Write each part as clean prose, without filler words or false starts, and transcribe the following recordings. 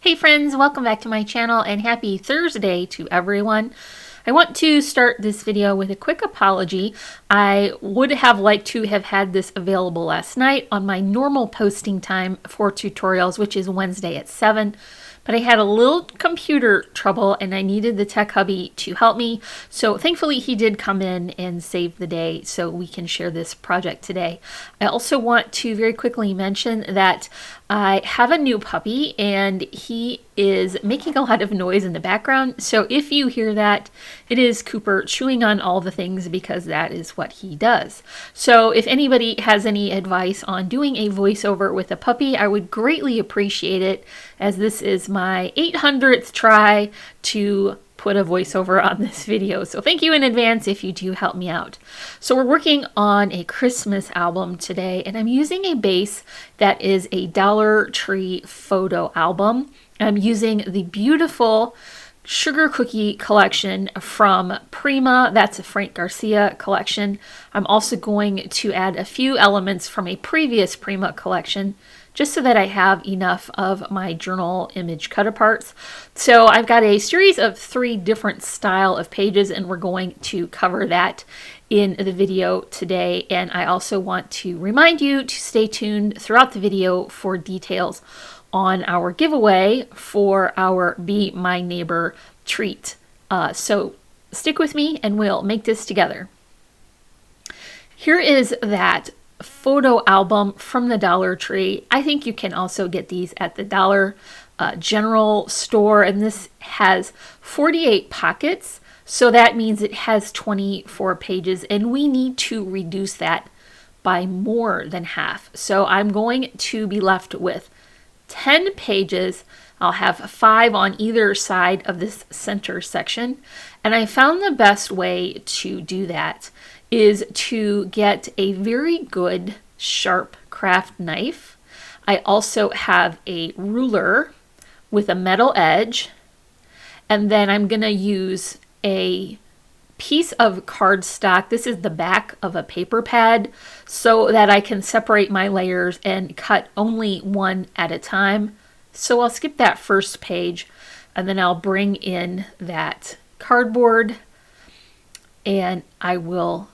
Hey friends, welcome back to my channel and happy Thursday to everyone. I want to start this video with a quick apology. I would have liked to have had this available last night on my normal posting time for tutorials, which is Wednesday at 7. But I had a little computer trouble and I needed the tech hubby to help me. So thankfully he did come in and save the day so we can share this project today. I also want to very quickly mention that I have a new puppy and he is making a lot of noise in the background. So if you hear that, it is Cooper chewing on all the things because that is what he does. So if anybody has any advice on doing a voiceover with a puppy, I would greatly appreciate it, as this is my 800th try to put a voiceover on this video. So thank you in advance if you do help me out. So we're working on a Christmas album today, and I'm using a base that is a Dollar Tree photo album. I'm using the beautiful Sugar Cookie collection from Prima. That's a Frank Garcia collection. I'm also going to add a few elements from a previous Prima collection, just so that I have enough of my journal image cut-aparts. So I've got a series of 3 different style of pages, and we're going to cover that in the video today. And I also want to remind you to stay tuned throughout the video for details on our giveaway for our Be My Neighbor treat. So stick with me and we'll make this together. Here is that photo album from the Dollar Tree. I think you can also get these at the Dollar General store, and this has 48 pockets, so that means it has 24 pages, and we need to reduce that by more than half. So I'm going to be left with 10 pages. I'll have 5 on either side of this center section, and I found the best way to do that is to get a very good sharp craft knife. I also have a ruler with a metal edge, and then I'm going to use a piece of cardstock. This is the back of a paper pad, so that I can separate my layers and cut only one at a time. So I'll skip that first page, and then I'll bring in that cardboard, and I will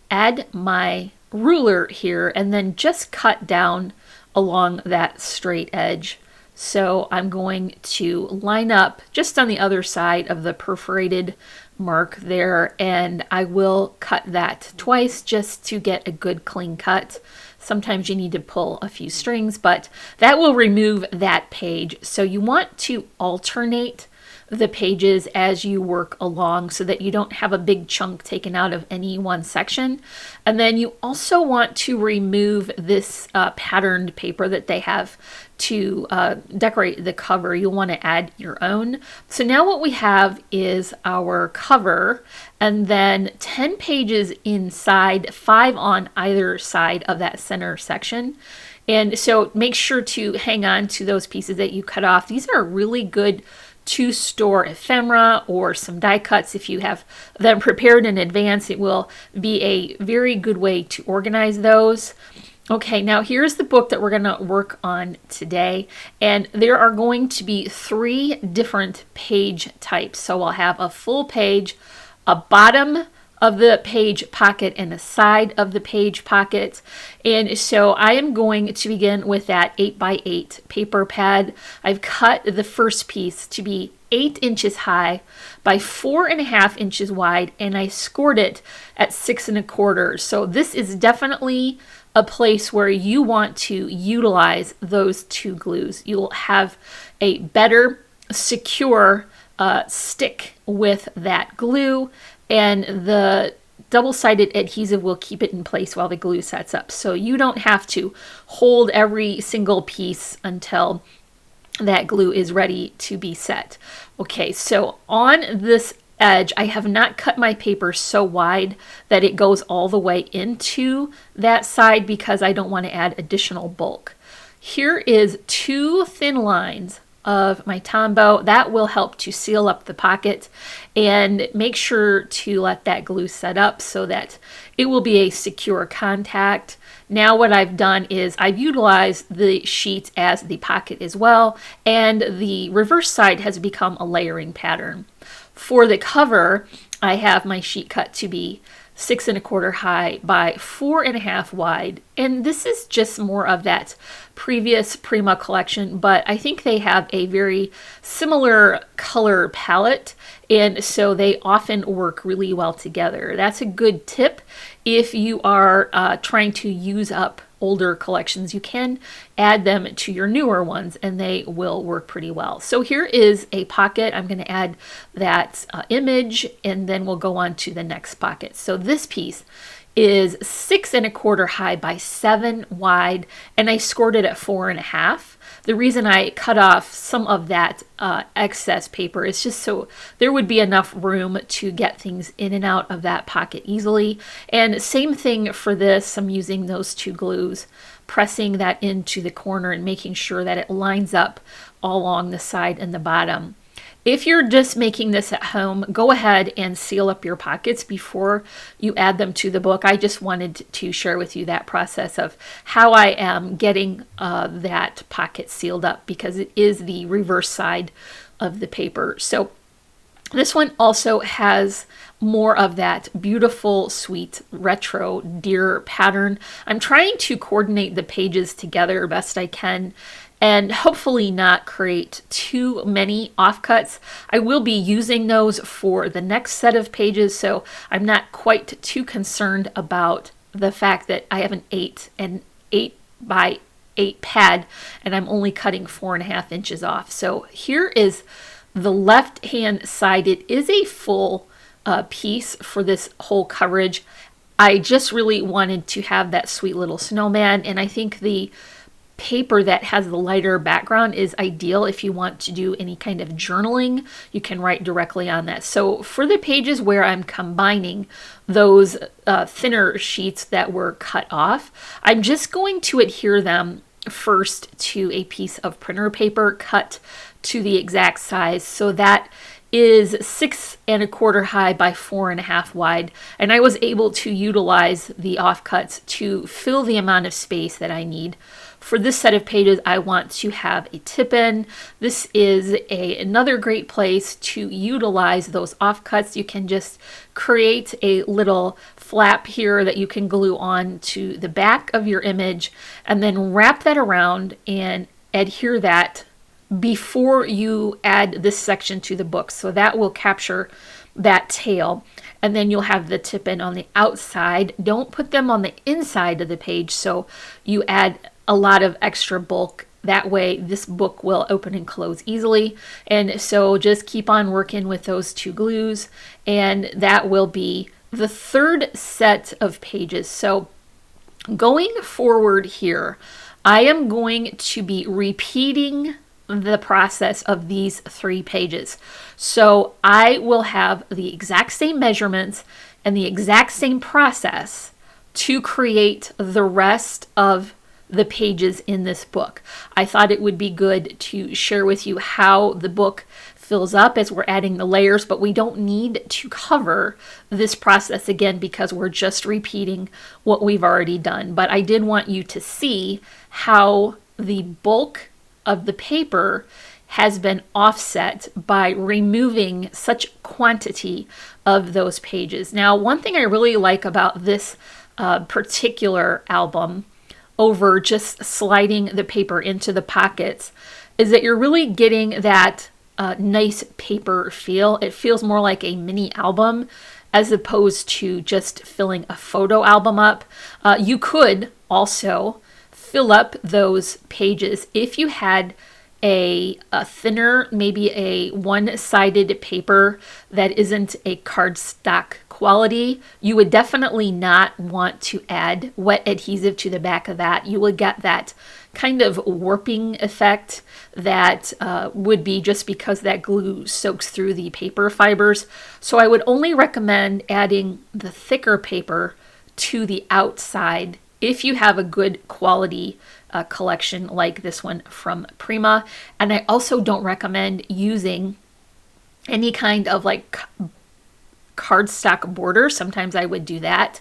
add my ruler here and then just cut down along that straight edge. So I'm going to line up just on the other side of the perforated mark there, and I will cut that twice just to get a good clean cut. Sometimes you need to pull a few strings, but that will remove that page. So you want to alternate the pages as you work along so that you don't have a big chunk taken out of any one section. And then you also want to remove this patterned paper that they have to decorate the cover. You'll want to add your own. So now what we have is our cover, and then 10 pages inside, 5 on either side of that center section. And so make sure to hang on to those pieces that you cut off. These are really good to store ephemera or some die cuts. If you have them prepared in advance, it will be a very good way to organize those. Okay, now here's the book that we're going to work on today, and there are going to be 3 different page types. So I'll have a full page, a bottom of the page pocket, and a side of the page pocket. And so I am going to begin with that 8x8 paper pad. I've cut the first piece to be 8 inches high by 4.5 inches wide, and I scored it at 6 1/4. So this is definitely a place where you want to utilize those 2 glues. You'll have a better secure stick with that glue, and the double-sided adhesive will keep it in place while the glue sets up. So you don't have to hold every single piece until that glue is ready to be set. Okay, so on this edge, I have not cut my paper so wide that it goes all the way into that side because I don't want to add additional bulk. Here is 2 thin lines of my Tombow. That will help to seal up the pocket, and make sure to let that glue set up so that it will be a secure contact. Now what I've done is I've utilized the sheet as the pocket as well, and the reverse side has become a layering pattern. For the cover, I have my sheet cut to be 6 1/4 high by 4 1/2 wide, and this is just more of that previous Prima collection, but I think they have a very similar color palette, and so they often work really well together. That's a good tip if you are trying to use up older collections. You can add them to your newer ones and they will work pretty well. So here is a pocket. I'm going to add that image, and then we'll go on to the next pocket. So this piece is 6 1/4 high by 7 wide, and I scored it at 4 1/2. The reason I cut off some of that excess paper is just so there would be enough room to get things in and out of that pocket easily. And same thing for this, I'm using those two glues, pressing that into the corner and making sure that it lines up all along the side and the bottom. If you're just making this at home, go ahead and seal up your pockets before you add them to the book. I just wanted to share with you that process of how I am getting that pocket sealed up, because it is the reverse side of the paper. So this one also has more of that beautiful, sweet, retro deer pattern. I'm trying to coordinate the pages together best I can, and hopefully not create too many offcuts. I will be using those for the next set of pages, so I'm not quite too concerned about the fact that I have an 8 by 8 pad and I'm only cutting 4 1/2 inches off. So here is the left hand side. It is a full piece for this whole coverage. I just really wanted to have that sweet little snowman, and I think the paper that has the lighter background is ideal if you want to do any kind of journaling. You can write directly on that. So for the pages where I'm combining those thinner sheets that were cut off, I'm just going to adhere them first to a piece of printer paper cut to the exact size. So that is 6 1/4 high by 4 1/2 wide, and I was able to utilize the offcuts to fill the amount of space that I need. For this set of pages, I want to have a tip-in. This is another great place to utilize those offcuts. You can just create a little flap here that you can glue on to the back of your image, and then wrap that around and adhere that before you add this section to the book. So that will capture that tail, and then you'll have the tip-in on the outside. Don't put them on the inside of the page so you add a lot of extra bulk. That way this book will open and close easily. And so just keep on working with those two glues, and that will be the third set of pages. So going forward here, I am going to be repeating the process of these 3 pages. So I will have the exact same measurements and the exact same process to create the rest of the pages in this book. I thought it would be good to share with you how the book fills up as we're adding the layers, but we don't need to cover this process again because we're just repeating what we've already done. But I did want you to see how the bulk of the paper has been offset by removing such quantity of those pages. Now, one thing I really like about this particular album over just sliding the paper into the pockets is that you're really getting that nice paper feel. It feels more like a mini album as opposed to just filling a photo album up. You could also fill up those pages if you had a thinner, maybe a one-sided paper that isn't a cardstock quality. You would definitely not want to add wet adhesive to the back of that. You would get that kind of warping effect that would be just because that glue soaks through the paper fibers. So I would only recommend adding the thicker paper to the outside if you have a good quality collection like this one from Prima. And I also don't recommend using any kind of like cardstock border. Sometimes I would do that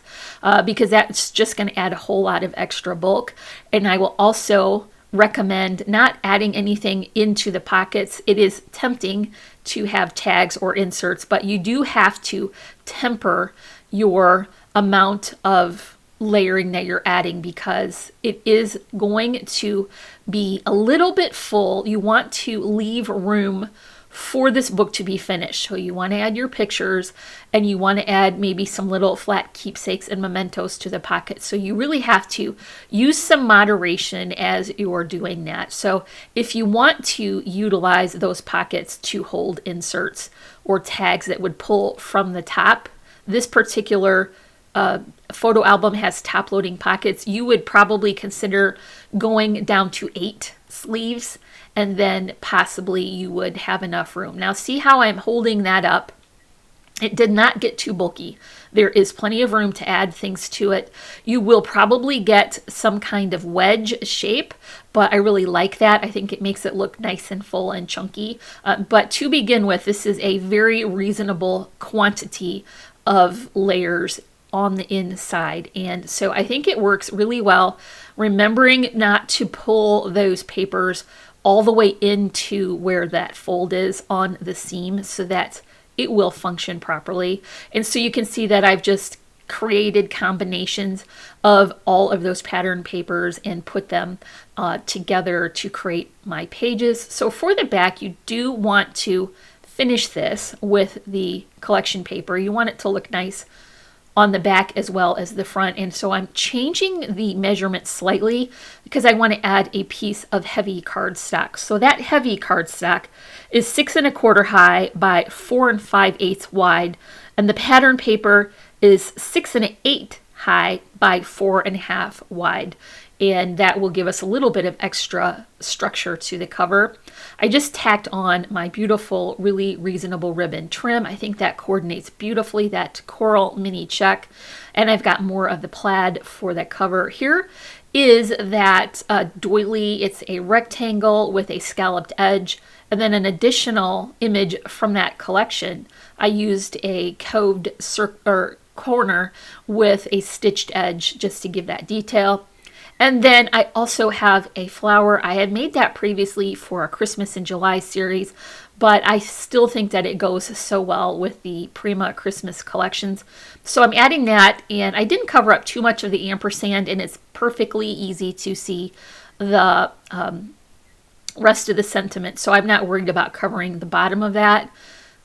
because that's just going to add a whole lot of extra bulk. And I will also recommend not adding anything into the pockets. It is tempting to have tags or inserts, but you do have to temper your amount of layering that you're adding because it is going to be a little bit full. You want to leave room for this book to be finished. So you want to add your pictures and you want to add maybe some little flat keepsakes and mementos to the pocket. So you really have to use some moderation as you're doing that. So if you want to utilize those pockets to hold inserts or tags that would pull from the top, this particular photo album has top loading pockets. You would probably consider going down to 8 sleeves, and then possibly you would have enough room. Now see how I'm holding that up. It did not get too bulky. There is plenty of room to add things to it. You will probably get some kind of wedge shape, but I really like that. I think it makes it look nice and full and chunky. But to begin with, this is a very reasonable quantity of layers on the inside. And so I think it works really well, remembering not to pull those papers all the way into where that fold is on the seam so that it will function properly. And so you can see that I've just created combinations of all of those pattern papers and put them together to create my pages. So for the back, you do want to finish this with the collection paper. You want it to look nice on the back as well as the front. And so I'm changing the measurement slightly because I want to add a piece of heavy cardstock. So that heavy cardstock is 6 1/4 high by 4 5/8 wide. And the pattern paper is 6 1/8 high by 4 1/2 wide. And that will give us a little bit of extra structure to the cover. I just tacked on my beautiful, really reasonable ribbon trim. I think that coordinates beautifully, that coral mini check. And I've got more of the plaid for that cover. Here is that doily. It's a rectangle with a scalloped edge. And then an additional image from that collection. I used a coved corner with a stitched edge just to give that detail. And then I also have a flower. I had made that previously for a Christmas in July series, but I still think that it goes so well with the Prima Christmas collections. So I'm adding that, and I didn't cover up too much of the ampersand, and it's perfectly easy to see the rest of the sentiment. So I'm not worried about covering the bottom of that.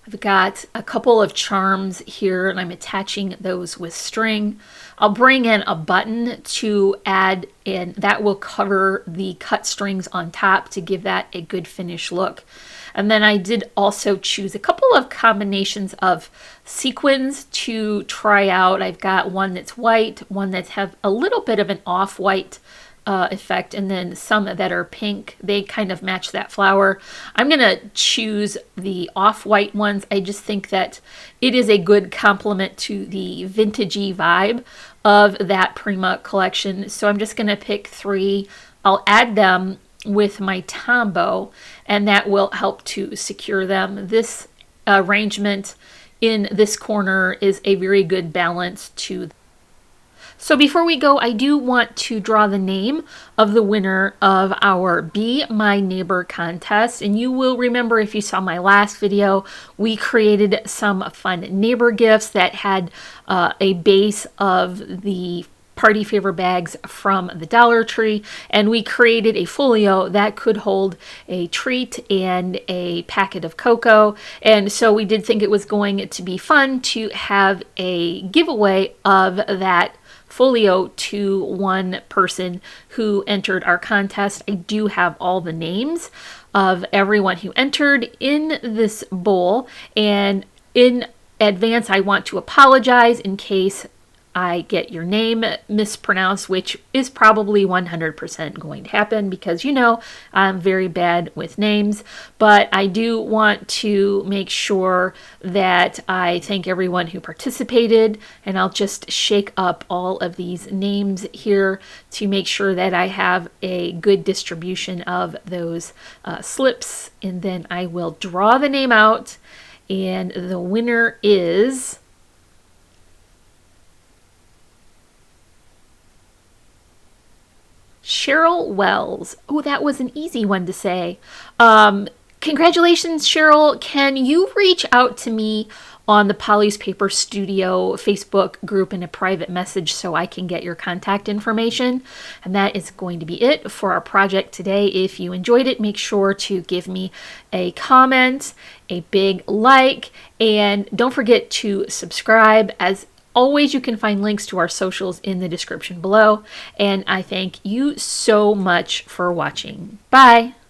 I've got a couple of charms here and I'm attaching those with string. I'll bring in a button to add in, that will cover the cut strings on top to give that a good finish look. And then I did also choose a couple of combinations of sequins to try out. I've got one that's white, one that have a little bit of an off-white effect, and then some that are pink. They kind of match that flower. I'm gonna choose the off-white ones. I just think that it is a good complement to the vintagey vibe of that Prima collection. So I'm just gonna pick 3. I'll add them with my Tombow, and that will help to secure them. This arrangement in this corner is a very good balance to. So before we go, I do want to draw the name of the winner of our Be My Neighbor contest. And you will remember, if you saw my last video, we created some fun neighbor gifts that had a base of the party favor bags from the Dollar Tree, and we created a folio that could hold a treat and a packet of cocoa. And so we did think it was going to be fun to have a giveaway of that folio to one person who entered our contest. I do have all the names of everyone who entered in this bowl, and in advance I want to apologize in case I get your name mispronounced, which is probably 100% going to happen because I'm very bad with names. But I do want to make sure that I thank everyone who participated, and I'll just shake up all of these names here to make sure that I have a good distribution of those slips, and then I will draw the name out, and the winner is Cheryl Wells. Oh, that was an easy one to say. Congratulations, Cheryl. Can you reach out to me on the Polly's Paper Studio Facebook group in a private message so I can get your contact information? And that is going to be it for our project today. If you enjoyed it, make sure to give me a comment, a big like, and don't forget to subscribe. As always, you can find links to our socials in the description below. And I thank you so much for watching. Bye!